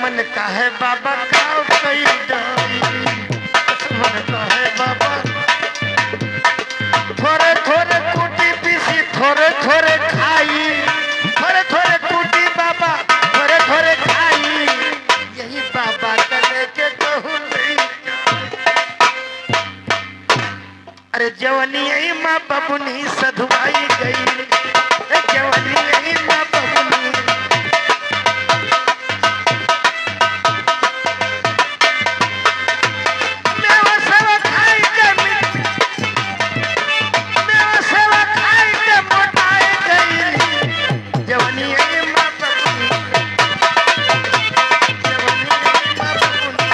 दुश्मन का है बाबा खाओ कई डाई, दुश्मन का है बाबा। थोड़े थोड़े कूटी पीसी थोड़े थोड़े खाई, थोड़े थोड़े कूटी बाबा थोड़े थोड़े खाई, यही बाबा करे के कहूँ नहीं। अरे जवानी यही माँ बबुनी सधुआई गई, जवानी यही माँ बबुनी। मेवा सेवा खाई के मेवा सेवा खाई के मोटाई गई, जवानी यही माँ बबुनी, जवानी यही माँ बबुनी।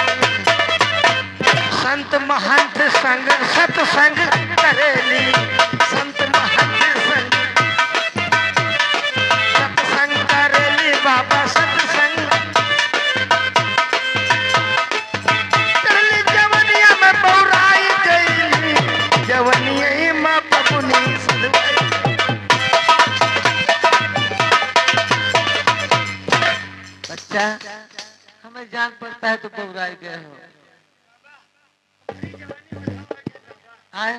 संत महंत संग सत्संग करेली, संत महंत संग सत्संग करेली बाबा सत्संग करली, जवनिया में बौराई गई, जवनिया ही माँ बबुनी सधवाई। बच्चा हमें जान पड़ता है तो बौराई गए हो। आए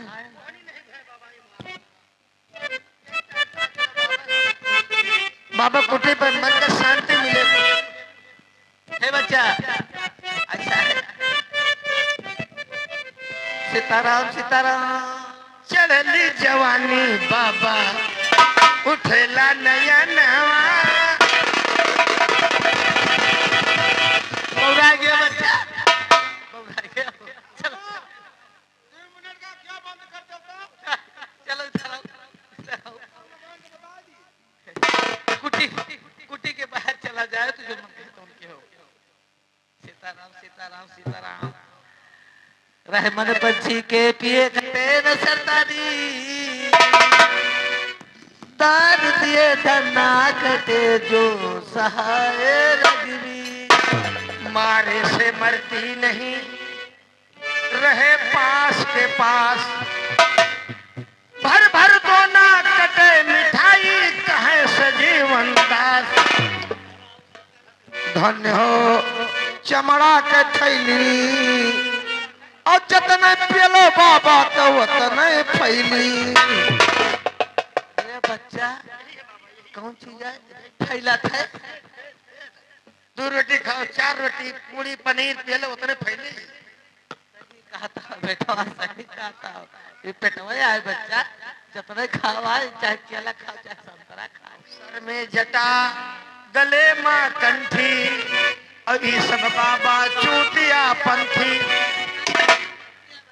बाबा कुटे पर मन का शांति मिले। हे बच्चा अच्छा है। सीताराम सीताराम। चढ़ली जवानी बाबा उठेला नया नवा, बौरा गया बच्चा, बौरा गया। चलो चलो चलो कुटी कुटी के बाहर चला जाए तो जो मन कहता उनके हो। सीताराम सीताराम सीताराम। रहमन पंछी के पिए खटे न सरदारी, दान दिए धना कटे जो सहाय रगवी। मारे से मरती नहीं रहे पास के पास, भर भर दोना कटे मिठाई कहे सजीवन दास। धन्य हो चमड़ा के थैली, और जतने पियलो बाबा तो उतने फैली। ये बच्चा कौन चीज है फैला था? 2 रोटी खाओ 4 रोटी पूरी पनीर पियलो उतने फैली। कहता बेटा सही कहता हो। ये पेटवा है बच्चा, जितने खावा चाहे केला खाओ चाहे संतरा खाओ। सर में जटा गले माँ कंठी, और ये सब बाबा चूतिया पंथी।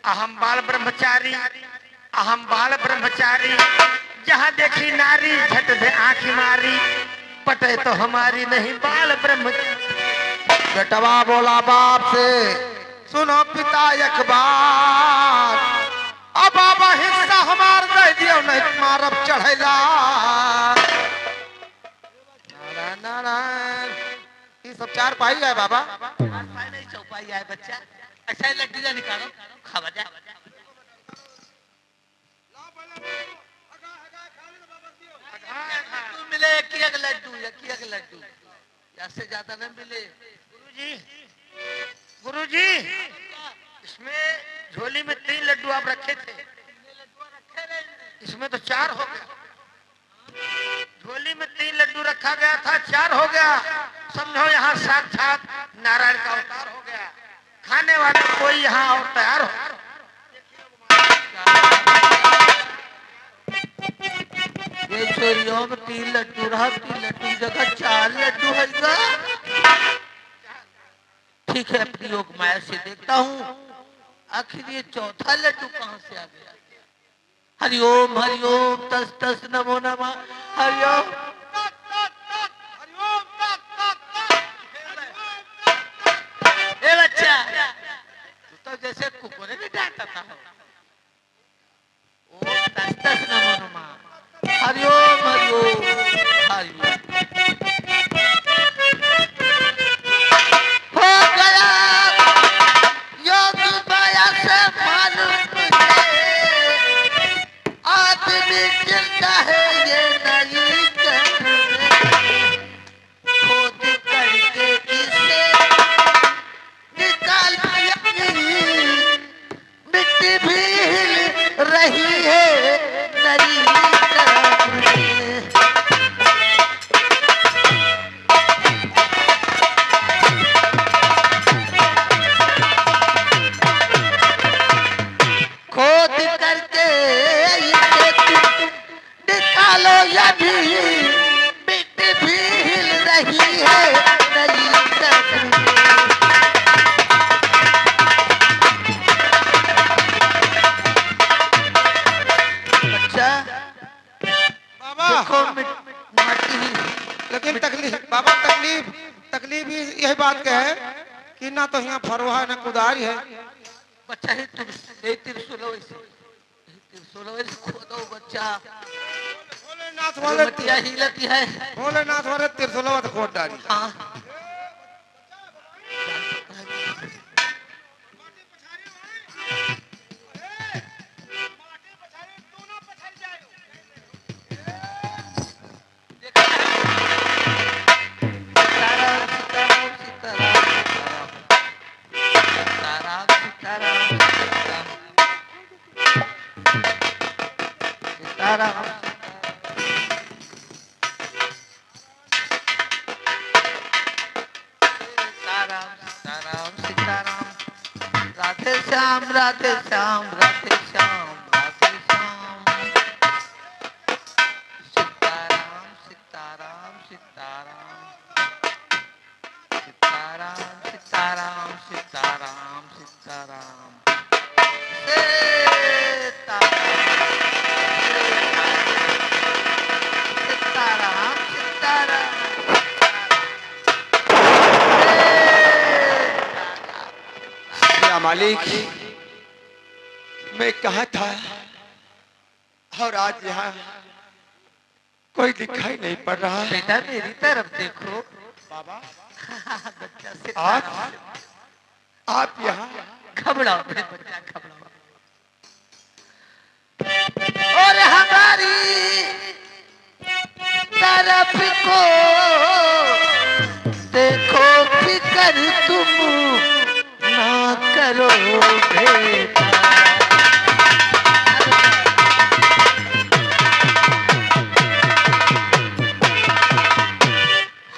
अहम बाल ब्रह्मचारी, अहम बाल ब्रह्मचारी, जहाँ देखी नारी झट दे आंखी मारी, पटे तो हमारी नहीं बाल ब्रह्मचारी। बेटवा बोला बाप से सुनो पिता एक बात, अब बाबा हिस्सा हमार दे दियो नहीं मारब चढ़ैला। नारायण नारायण। ये सब 4 पाई है बाबा, 4 पाई नहीं चौपाई है बच्चा। अच्छा लड्डू जा निकालो खावा जा। लड्डू मिले एक लड्डू या से ज्यादा नहीं मिले। गुरुजी इसमें झोली में 3 लड्डू आप रखे थे, इसमें तो 4 हो गया। झोली में 3 लड्डू रखा गया था, 4 हो गया। समझो यहाँ साक्षात नारायण का अवतार हो गया। खाने वाला कोई यहाँ और तैयार हो। ये छोरियों में 3 लड्डू रहा, 3 लड्डू की जगह 4 लड्डू है। ठीक है अपनी योग माया से देखता हूँ आखिर ये चौथा लड्डू कहाँ से आ गया। हरिओम तस तस नमो नमः। हरिओम ए बच्चा तू तो जैसे कुकुरे ने डांटा था। ओम तस तस नमो नमः। हरिओम हरिओम। आदमी जिंदा है ये नहीं लेकिन तकलीफ बाबा तकलीफ ही यही बात के है कि ना तो यहाँ फरवा है ना कुदारी है। बच्चा ही त्रिशूल खोदो बच्चा। भोलेनाथ वाले मटिया हिलती है। भोलेनाथ वाले त्रिशूलवा तो खोद डाली। हाँ राधे श्याम राधे श्याम राधे श्याम राधे श्याम सीताराम सीताराम सीताराम सीताराम सीताराम सीताराम सीताराम सीताराम सीताराम मालिक मैं कहा था और आज यहाँ कोई दिखाई नहीं पड़ रहा। बेटा मेरी तरफ देखो। बाबा बच्चा से आप यहाँ घबराओ बच्चा घबराओ। और हमारी तरफ को देखो फिकर तुम ना करो बेटा।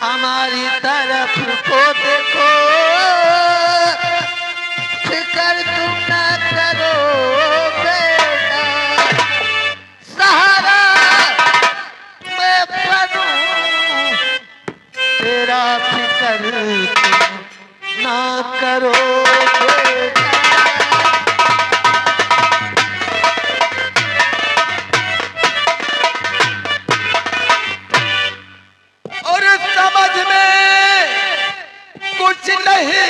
हमारी तरफ को देखो फिकर तुम ना करो बेटा। सहारा मैं बनूं तेरा फिकर तुम ना करो बेटा। और समझ में कुछ नहीं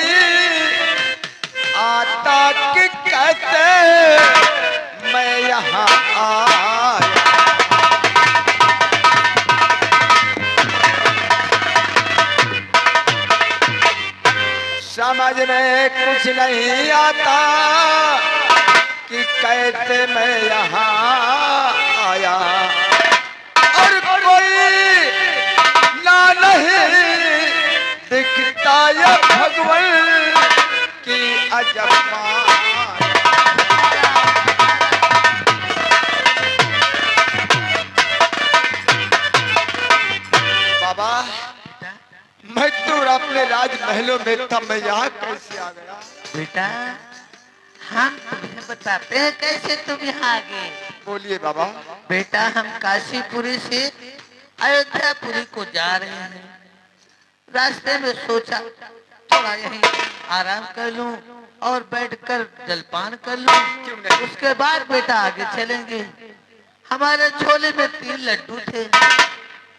आता कि कैसे मैं यहाँ आया। समझ में कुछ नहीं आता कि कैसे मैं यहाँ आया। और कोई ना नहीं दिखता या भगवान की अजब माया। बाबा मैं तो अपने राजमहलों में था, मैं यहाँ कैसे आ गया? बेटा हम तुम्हें बताते हैं कैसे तुम यहाँ आ गए। बोलिए बाबा। बेटा हम काशीपुरी से अयोध्यापुरी को जा रहे हैं। रास्ते में सोचा थोड़ा यहीं आराम कर लूं और बैठकर जलपान कर लूं, उसके बाद बेटा आगे चलेंगे। हमारे झोले में 3 लड्डू थे।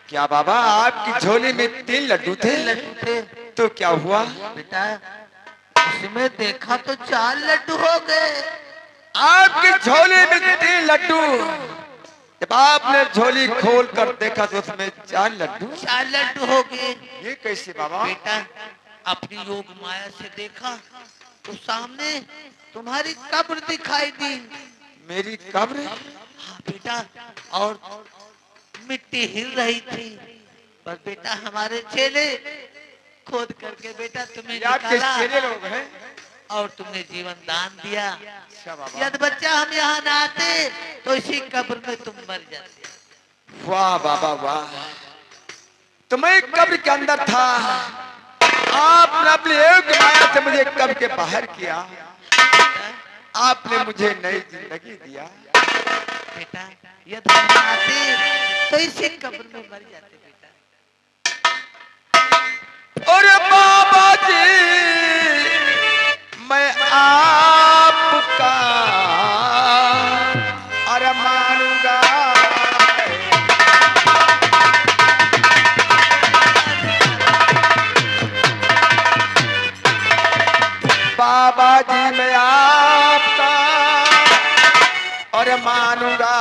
क्या बाबा आपकी झोली में 3 लड्डू थे? लड्डू थे। तो क्या हुआ? बेटा उसमें देखा तो 4 लड्डू हो गए। आपकी झोली में 3 लड्डू। जब आपने झोली खोल कर देखा तो उसमें 4 लड्डू। 4 लड्डू हो गए। ये कैसे बाबा? बेटा अपनी योग माया से देखा तो सामने तुम्हारी कब्र दिखाई दी। मेरी कब्र? हाँ बेटा, और मिट्टी हिल रही थी, पर बेटा हमारे चेले खोद करके बेटा तुम्हें निकाला चेले लोग हैं और तुमने जीवन दान दिया। अच्छा बाबा। यदि बच्चा हम यहाँ ना आते तो इसी कब्र में तुम मर जाते। वाह बाबा वाह, तो मैं कब्र के अंदर था, आपने अपनी एक माया से मुझे कब्र के बाहर किया, आपने मुझे नई जिंदगी दिया। बेटा यदि हम ना आते तो इसी कब्र में मर जाते बेटा। और बाबा जी मैं आपका अरे मानूंगा। मैं आपका और मानूंगा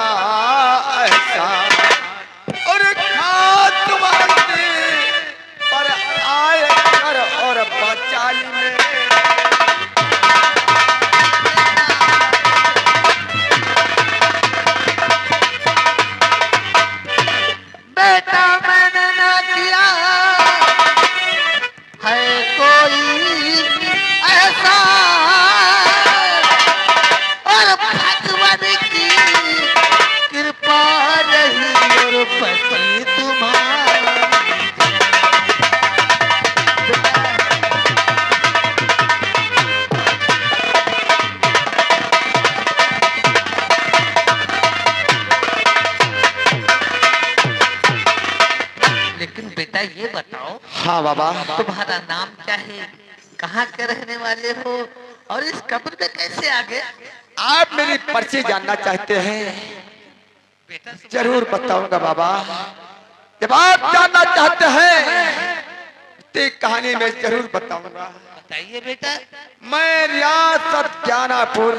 ऐसा और खात वाली पर आए कर और बचा ले। बेटा मैंने ना किया है कोई ऐसा और भगवान की कृपा रही और बची तुम्हारी। लेकिन बेटा ये बताओ, हाँ बाबा। तुम्हारा नाम क्या है, कहाँ के रहने वाले हो और इस कब्र में कैसे आ गए? आप मेरी पर्ची जानना चाहते हैं? बेटा जरूर बताऊंगा बाबा। जब आप जानना चाहते हैं तो कहानी में जरूर बताऊंगा। बताइए बेटा। मैं रियासत ज्ञानापुर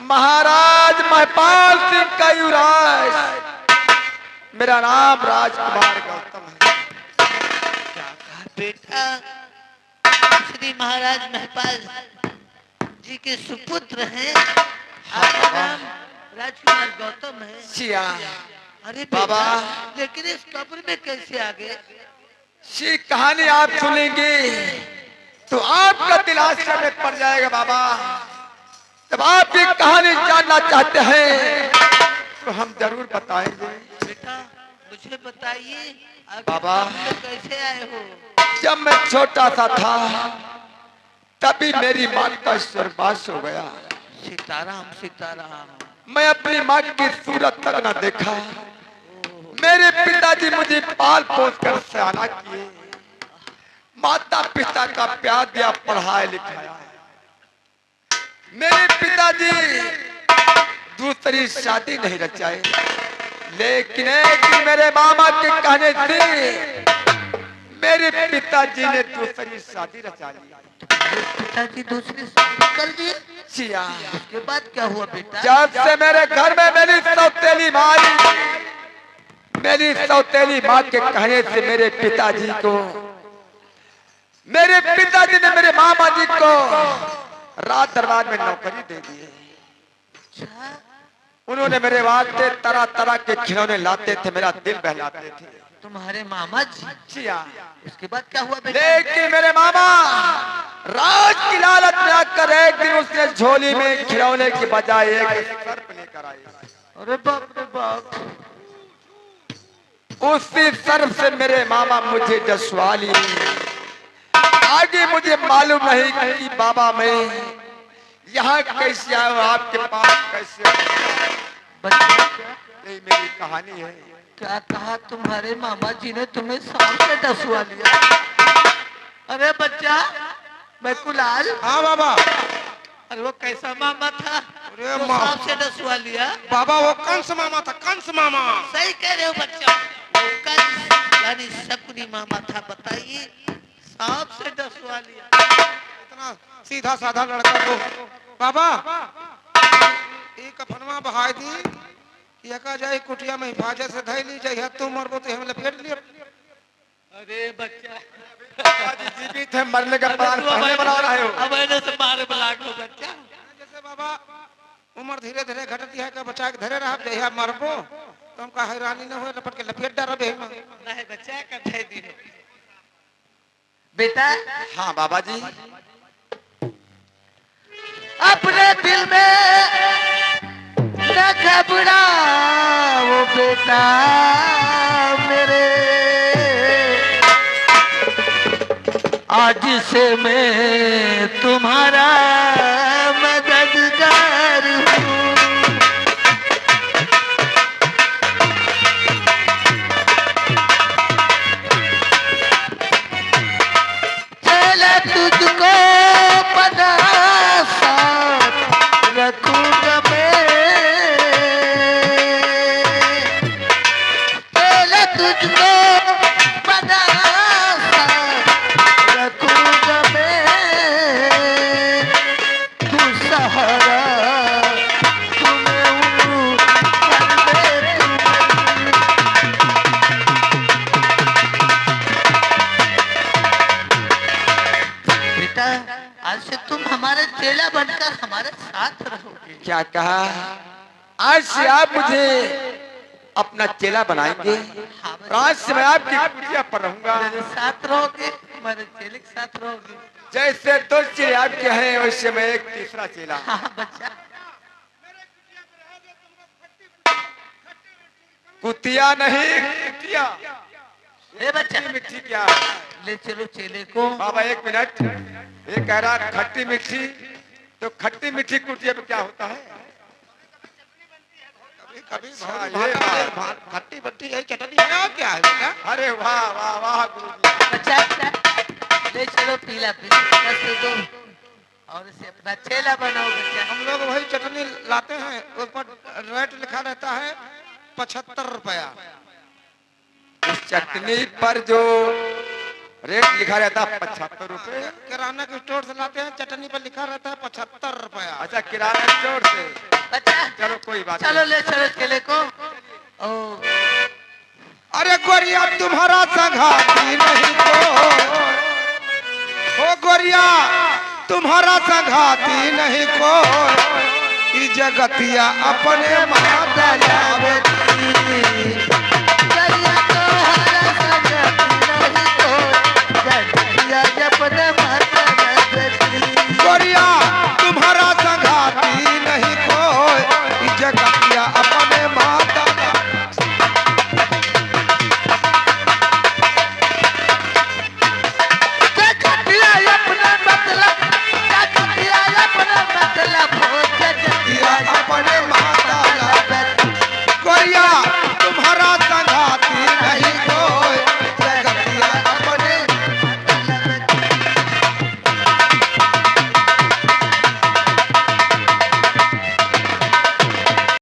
महाराज महपाल सिंह का युवराज, मेरा नाम राजकुमार गौतम है। क्या कहा बेटा? श्री महाराज महपाल जी के सुपुत्र हैं, आपका नाम राजकुमार गौतम है। सिया अरे बाबा। बेटा, लेकिन इस कब्र में कैसे आ गए? सी कहानी आप सुनेंगे तो आपका दिल आश्चर्य में पड़ जाएगा बाबा। जब आप ये कहानी जानना चाहते हैं तो हम जरूर बताएंगे। बेटा मुझे बताइए, आप बाबा। कब्र में कैसे आए हो? जब मैं छोटा सा था तभी मेरी माँ का स्वर्गवास हो गया। सीताराम सीताराम। मैं अपनी माँ की सूरत तक न देखा। मेरे पिताजी मुझे पाल पोस कर सयाना किए, माता पिता का प्यार दिया, पढ़ाया लिखाया। मेरे पिताजी दूसरी शादी नहीं रचाए, लेकिन एक दिन मेरे मामा के कहने से मेरे पिताजी ने दूसरी शादी रचा ली। पिताजी दूसरी शादी कर दिए? जिया। उसके बाद क्या हुआ बेटा? जब से मेरे घर में मेरी सौतेली माँ आई, मेरी सौतेली माँ के कहने से मेरे पिताजी ने मेरे मामा जी को रात दरबार में नौकरी दे दी। अच्छा, उन्होंने मेरे वास्ते तरह तरह के खिलौने लाते थे, मेरा दिल बहलाते थे। तुम्हारे मामा जी? जिया। उसके बाद क्या हुआ बेटा? लेकिन मेरे मामा राज की लालच में आकर एक दिन उसने झोली में खिलौने की बजाय एक सर्प लेकर आई। अरे बाप रे बाप। उसी सर्प से मेरे मामा मुझे डसवा ली। आगे मुझे मालूम नहीं कि बाबा मैं यहाँ कैसे आया हूँ, आपके पास कैसे आया। बच्चा यही मेरी कहानी है। क्या कहा? तुम्हारे मामा जी ने तुम्हें सांप से डसवा लिया? अरे बच्चा मैं कुलाल। हाँ बाबा। अरे वो कैसा मामा था अरे जो सांप से डसवा लिया? बाबा वो कंस मामा था, कंस मामा। सही कह रहे हो बच्चा, वो कंस यानी शकुनी मामा था। बताइए, सांप से डसवा लिया। इतना सीधा साधा लड़का को बाबा एक कफनवा बहाई दी, यका जाए कुटिया में हिफाजत से धई ली जाए, तू मरबो तो हम लपेट लिया। अरे बच्चा जीवित है, मरने का प्लान पहले बना रहे हो। अब ऐसे से मारे ब्लाक हो बच्चा। जैसे बाबा उम्र धीरे धीरे घटती है का बचा के धरे रहा, जहिया मरबो तो हमका हैरानी न हो, लपट के लपेट डाल बे। नहीं बच्चा का दे दी बेटा। हाँ बाबा जी। अपने दिल में न घबराओ बेटा मेरे, आज से मैं तुम्हारा मददगार हूँ। चला तुझको पता साथ रखूंगा मैं, चला तुझको पता साथ रखूंगा मैं। आज से तुम हमारे चेला बनकर हमारे साथ रहोगे। क्या कहा? आज से आप मुझे अपना चेला बनाएंगे, हाँ, और आज से मैं आपकी कुटिया पर रहूंगा। मेरे साथ रहोगे, हमारे चेले के साथ रहोगे। जैसे दो चेले आपके हैं वैसे मैं एक तीसरा चेला। हाँ बच्चा, कुतिया नहीं, कुटिया। ए बच्चा, मिट्टी क्या? ले चलो चेले को। बाबा एक मिनट, ये कह रहा खट्टी मीठी, तो खट्टी मीठी कुटिया पे क्या होता है? कभी अच्छा, ये बात। खट्टी बट्टी है, चटनी है, और क्या है बेटा? अरे वाह वाह वाह गुरुजी। बच्चा ले चलो पीला पीला बस दो और इसे अपना चेला बनाओ बच्चा। हम लोग वही चटनी लाते हैं, उस पर रेट लिखा रहता है 75 रुपया। इस चटनी पर जो रेट लिखा रहता है 75 रुपए। किराना के स्टोर से लाते हैं, चटनी पर लिखा रहता है 75 रुपया। अच्छा, किराना स्टोर से। बच्चा चलो कोई बात चलो ले चलो चेले को। ओ अरे गोरिया तुम्हारा संघाती नहीं को, ओ गोरिया तुम्हारा संघाती नहीं को, ई जगतिया अपने माता जावे।